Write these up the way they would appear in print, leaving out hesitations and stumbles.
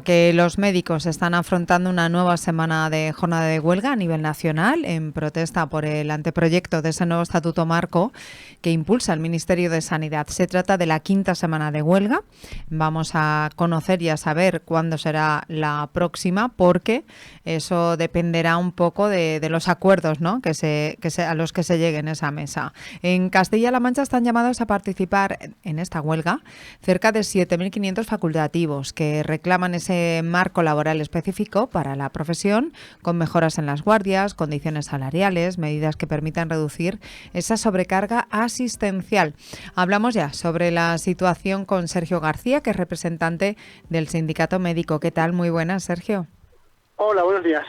Que los médicos están afrontando una nueva semana de jornada de huelga a nivel nacional en protesta por el anteproyecto de ese nuevo estatuto marco que impulsa el Ministerio de Sanidad. Se trata de la 5ª semana de huelga. Vamos a conocer y a saber cuándo será la próxima, porque eso dependerá un poco de los acuerdos, ¿no?, a los que se llegue en esa mesa. En Castilla-La Mancha están llamados a participar en esta huelga cerca de 7.500 facultativos que reclaman ese marco laboral específico para la profesión, con mejoras en las guardias, condiciones salariales, medidas que permitan reducir esa sobrecarga asistencial. Hablamos ya sobre la situación con Sergio García, que es representante del Sindicato Médico. ¿Qué tal? Muy buenas, Sergio. Hola, buenos días.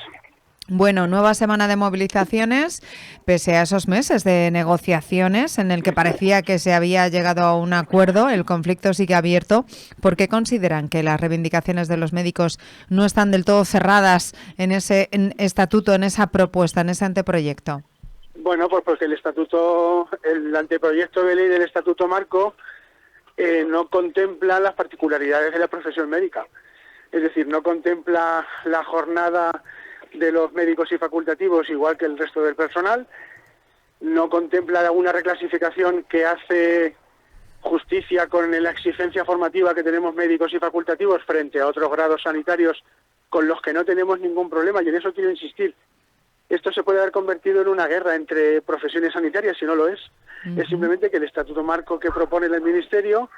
Bueno, nueva semana de movilizaciones, pese a esos meses de negociaciones en el que parecía que se había llegado a un acuerdo, el conflicto sigue abierto. ¿Por qué consideran que las reivindicaciones de los médicos no están del todo cerradas en ese estatuto, en esa propuesta, en ese anteproyecto? Bueno, pues porque el anteproyecto de ley del Estatuto Marco no contempla las particularidades de la profesión médica. Es decir, no contempla la jornada de los médicos y facultativos igual que el resto del personal, no contempla alguna reclasificación que hace justicia con la exigencia formativa que tenemos médicos y facultativos frente a otros grados sanitarios con los que no tenemos ningún problema, y en eso quiero insistir. Esto se puede haber convertido en una guerra entre profesiones sanitarias, si no lo es. Es simplemente que el Estatuto Marco que propone el Ministerio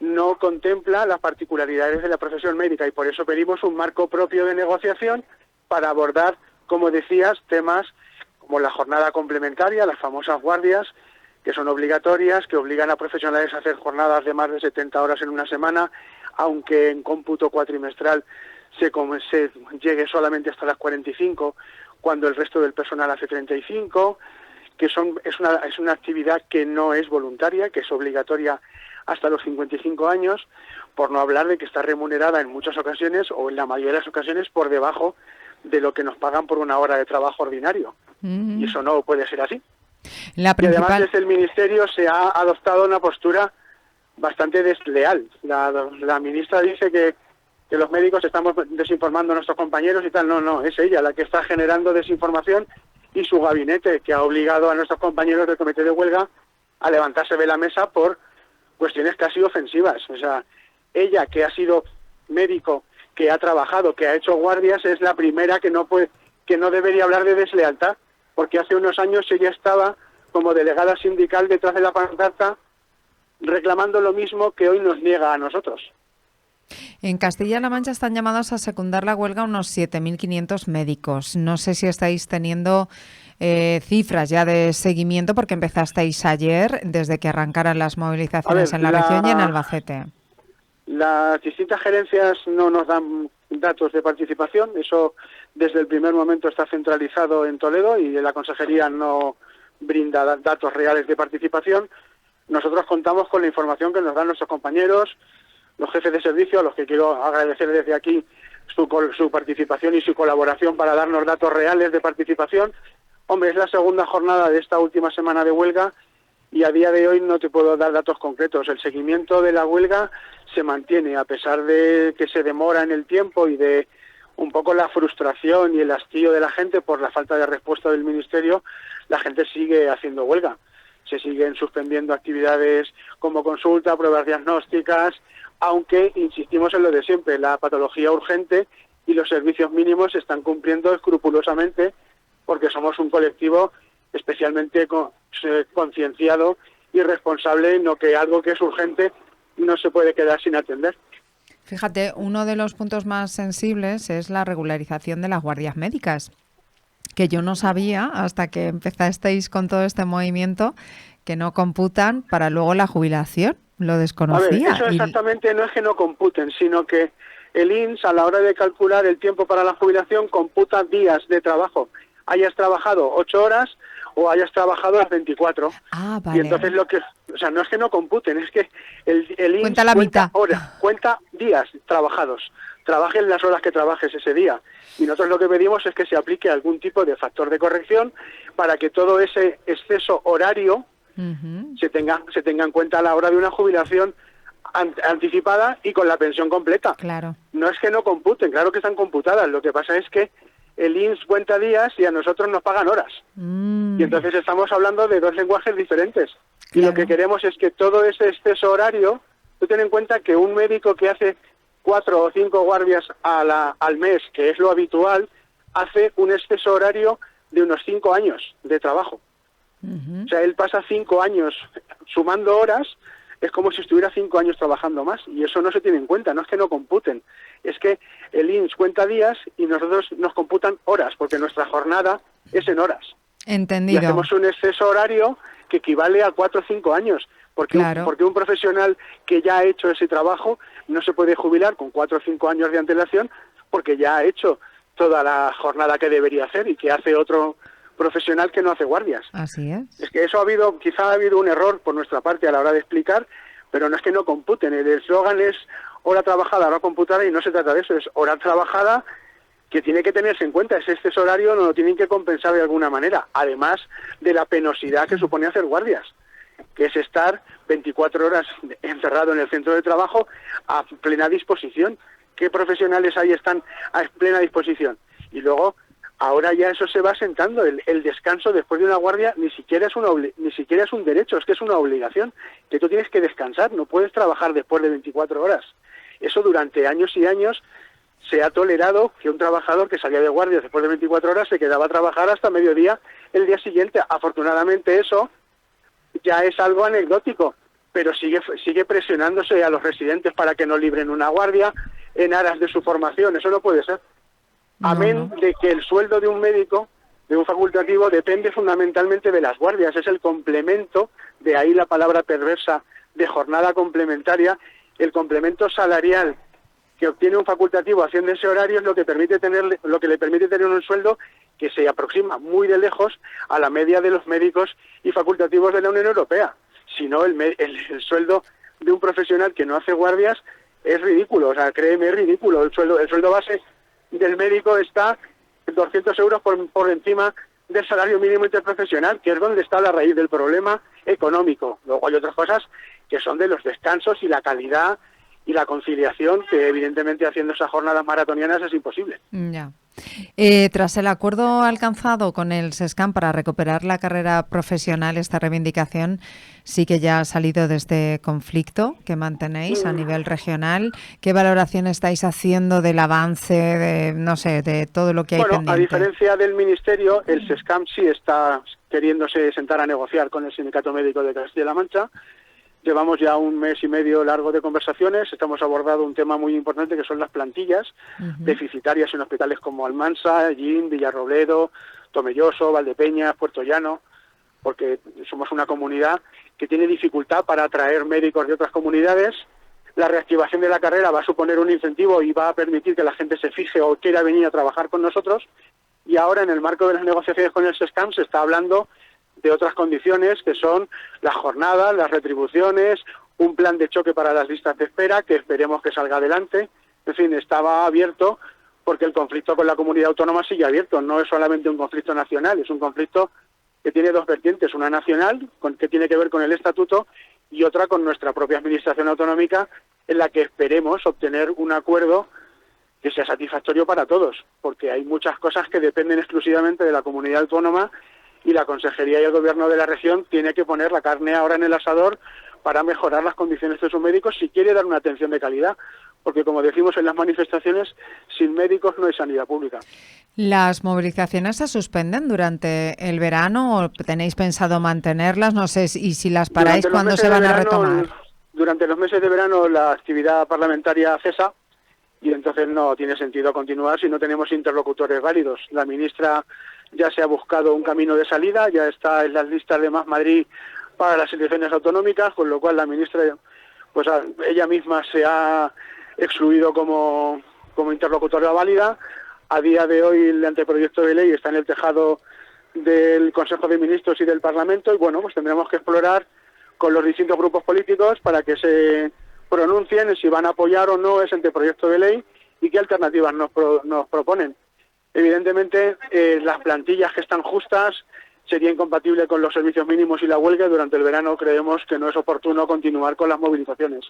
no contempla las particularidades de la profesión médica, y por eso pedimos un marco propio de negociación para abordar, como decías, temas como la jornada complementaria, las famosas guardias, que son obligatorias, que obligan a profesionales a hacer jornadas de más de 70 horas en una semana, aunque en cómputo cuatrimestral se llegue solamente hasta las 45, cuando el resto del personal hace 35, que es una actividad que no es voluntaria, que es obligatoria hasta los 55 años, por no hablar de que está remunerada en muchas ocasiones, o en la mayoría de las ocasiones, por debajo de lo que nos pagan por una hora de trabajo ordinario. Y eso no puede ser así. Y además desde el Ministerio se ha adoptado una postura bastante desleal. La ministra dice que los médicos estamos desinformando a nuestros compañeros y tal. No, es ella la que está generando desinformación, y su gabinete, que ha obligado a nuestros compañeros del comité de huelga a levantarse de la mesa por cuestiones casi ofensivas. O sea, ella, que ha sido médico, que ha trabajado, que ha hecho guardias, es la primera que no debería hablar de deslealtad, porque hace unos años ella estaba como delegada sindical detrás de la pancarta reclamando lo mismo que hoy nos niega a nosotros. En Castilla-La Mancha están llamados a secundar la huelga unos 7.500 médicos. No sé si estáis teniendo cifras ya de seguimiento, porque empezasteis ayer, desde que arrancaran las movilizaciones en la región y en Albacete. Las distintas gerencias no nos dan datos de participación. Eso desde el primer momento está centralizado en Toledo, y la consejería no brinda datos reales de participación. Nosotros contamos con la información que nos dan nuestros compañeros, los jefes de servicio, a los que quiero agradecer desde aquí su participación y su colaboración para darnos datos reales de participación. Hombre, es la segunda jornada de esta última semana de huelga, y a día de hoy no te puedo dar datos concretos. El seguimiento de la huelga se mantiene, a pesar de que se demora en el tiempo y de un poco la frustración y el hastío de la gente por la falta de respuesta del Ministerio. La gente sigue haciendo huelga. Se siguen suspendiendo actividades como consulta, pruebas diagnósticas, aunque insistimos en lo de siempre: la patología urgente y los servicios mínimos se están cumpliendo escrupulosamente, porque somos un colectivo especialmente concienciado y responsable, no que algo que es urgente no se puede quedar sin atender. Fíjate, uno de los puntos más sensibles es la regularización de las guardias médicas, que yo no sabía hasta que empezasteis con todo este movimiento, que no computan para luego la jubilación. Lo desconocía. A ver, eso exactamente no es que no computen, sino que el INS, a la hora de calcular el tiempo para la jubilación, computa días de trabajo. Hayas trabajado 8 horas o hayas trabajado las 24. Vale. Y entonces no es que no computen, es que el INS cuenta la mitad. Cuenta días trabajados. Trabajes las horas que trabajes ese día. Y nosotros lo que pedimos es que se aplique algún tipo de factor de corrección para que todo ese exceso horario se tenga en cuenta a la hora de una jubilación anticipada y con la pensión completa. Claro. No es que no computen, claro que están computadas, lo que pasa es que el INS cuenta días y a nosotros nos pagan horas. Y entonces estamos hablando de dos lenguajes diferentes. Claro. Y lo que queremos es que todo ese exceso horario, tú ten en cuenta que un médico que hace 4 o 5 guardias al mes, que es lo habitual, hace un exceso horario de unos 5 años de trabajo. O sea, él pasa 5 años sumando horas, es como si estuviera 5 años trabajando más, y eso no se tiene en cuenta, no es que no computen, es que el INS cuenta días y nosotros nos computan horas, porque nuestra jornada es en horas. Entendido. Y hacemos un exceso horario que equivale a 4 o 5 años, porque, claro. porque un profesional que ya ha hecho ese trabajo no se puede jubilar con 4 o 5 años de antelación, porque ya ha hecho toda la jornada que debería hacer y que hace otro profesional que no hace guardias. Así es. Es que eso quizá ha habido un error por nuestra parte a la hora de explicar, pero no es que no computen. El eslogan es hora trabajada, hora computada, y no se trata de eso, es hora trabajada que tiene que tenerse en cuenta. Ese exceso horario no lo tienen que compensar de alguna manera, además de la penosidad que supone hacer guardias, que es estar 24 horas encerrado en el centro de trabajo a plena disposición. ¿Qué profesionales ahí están a plena disposición? Y luego, ahora ya eso se va sentando. El descanso después de una guardia ni siquiera es un derecho, es que es una obligación, que tú tienes que descansar, no puedes trabajar después de 24 horas. Eso durante años y años se ha tolerado, que un trabajador que salía de guardia después de 24 horas se quedaba a trabajar hasta mediodía el día siguiente. Afortunadamente eso ya es algo anecdótico, pero sigue presionándose a los residentes para que no libren una guardia en aras de su formación. Eso no puede ser. Amén de que el sueldo de un médico, de un facultativo, depende fundamentalmente de las guardias. Es el complemento, de ahí la palabra perversa de jornada complementaria. El complemento salarial que obtiene un facultativo haciendo ese horario es lo que le permite tener un sueldo que se aproxima muy de lejos a la media de los médicos y facultativos de la Unión Europea. Si no, el sueldo de un profesional que no hace guardias es ridículo. O sea, créeme, es ridículo. El sueldo base del médico está 200 euros por encima del salario mínimo interprofesional, que es donde está la raíz del problema económico. Luego hay otras cosas que son de los descansos y la calidad y la conciliación, que evidentemente haciendo esas jornadas maratonianas es imposible. Ya. Tras el acuerdo alcanzado con el SESCAM para recuperar la carrera profesional, esta reivindicación sí que ya ha salido de este conflicto que mantenéis a nivel regional. ¿Qué valoración estáis haciendo del avance, de todo lo que hay pendiente? A diferencia del Ministerio, el SESCAM sí está queriéndose sentar a negociar con el Sindicato Médico de Castilla-La Mancha. Llevamos ya 1 mes y medio largo de conversaciones. Estamos abordando un tema muy importante que son las plantillas deficitarias en hospitales como Almansa, Ellín, Villarrobledo, Tomelloso, Valdepeñas, Puerto Llano, porque somos una comunidad que tiene dificultad para atraer médicos de otras comunidades. La reactivación de la carrera va a suponer un incentivo y va a permitir que la gente se fije o quiera venir a trabajar con nosotros. Y ahora, en el marco de las negociaciones con el SESCAM, se está hablando de otras condiciones que son las jornadas, las retribuciones, un plan de choque para las listas de espera que esperemos que salga adelante. En fin, estaba abierto porque el conflicto con la comunidad autónoma sigue abierto. No es solamente un conflicto nacional, es un conflicto que tiene dos vertientes, una nacional, que tiene que ver con el estatuto, y otra con nuestra propia administración autonómica, en la que esperemos obtener un acuerdo que sea satisfactorio para todos, porque hay muchas cosas que dependen exclusivamente de la comunidad autónoma, y la Consejería y el Gobierno de la región tiene que poner la carne ahora en el asador para mejorar las condiciones de sus médicos si quiere dar una atención de calidad, porque como decimos en las manifestaciones, sin médicos no hay sanidad pública. ¿Las movilizaciones se suspenden durante el verano o tenéis pensado mantenerlas? No sé, y si las paráis, ¿cuándo se van a retomar? Durante los meses de verano la actividad parlamentaria cesa y entonces no tiene sentido continuar si no tenemos interlocutores válidos. La ministra ya se ha buscado un camino de salida, ya está en las listas de Más Madrid para las elecciones autonómicas, con lo cual la ministra, pues ella misma se ha excluido como interlocutora válida. A día de hoy el anteproyecto de ley está en el tejado del Consejo de Ministros y del Parlamento y bueno, pues tendremos que explorar con los distintos grupos políticos para que se pronuncien en si van a apoyar o no ese anteproyecto de ley y qué alternativas nos proponen. Evidentemente, las plantillas que están justas sería incompatible con los servicios mínimos y la huelga. Durante el verano creemos que no es oportuno continuar con las movilizaciones.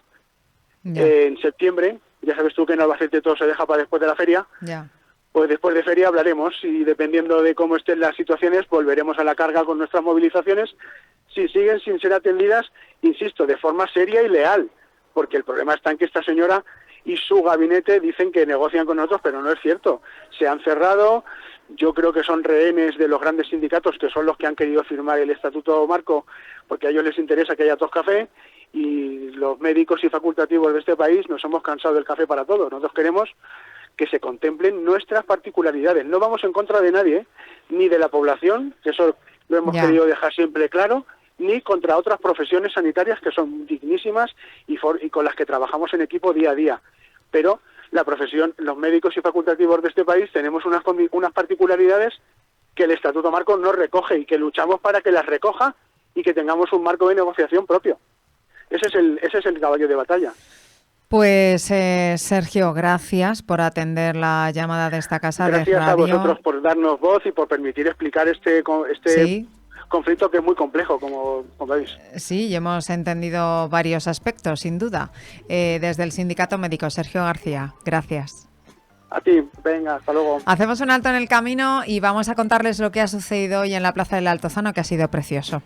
Ya. En septiembre. Ya sabes tú que en Albacete todo se deja para después de la feria. Ya. Pues después de feria hablaremos y dependiendo de cómo estén las situaciones volveremos a la carga con nuestras movilizaciones. Si siguen sin ser atendidas, insisto, de forma seria y leal, porque el problema está en que esta señora y su gabinete dicen que negocian con nosotros, pero no es cierto. Se han cerrado, yo creo que son rehenes de los grandes sindicatos, que son los que han querido firmar el Estatuto Marco, porque a ellos les interesa que haya Toscafé, y los médicos y facultativos de este país nos hemos cansado del café para todos. Nosotros queremos que se contemplen nuestras particularidades. No vamos en contra de nadie, ni de la población, que eso lo hemos querido dejar siempre claro, ni contra otras profesiones sanitarias que son dignísimas y con las que trabajamos en equipo día a día. Pero la profesión, los médicos y facultativos de este país tenemos unas particularidades que el Estatuto Marco no recoge y que luchamos para que las recoja y que tengamos un marco de negociación propio. Ese es el caballo de batalla. Pues Sergio, gracias por atender la llamada de esta casa de radio. Gracias a vosotros por darnos voz y por permitir explicar este sí. conflicto que es muy complejo, como veis. Sí, y hemos entendido varios aspectos, sin duda. Desde el Sindicato Médico, Sergio García, gracias. A ti, venga, hasta luego. Hacemos un alto en el camino y vamos a contarles lo que ha sucedido hoy en la Plaza del Altozano, que ha sido precioso.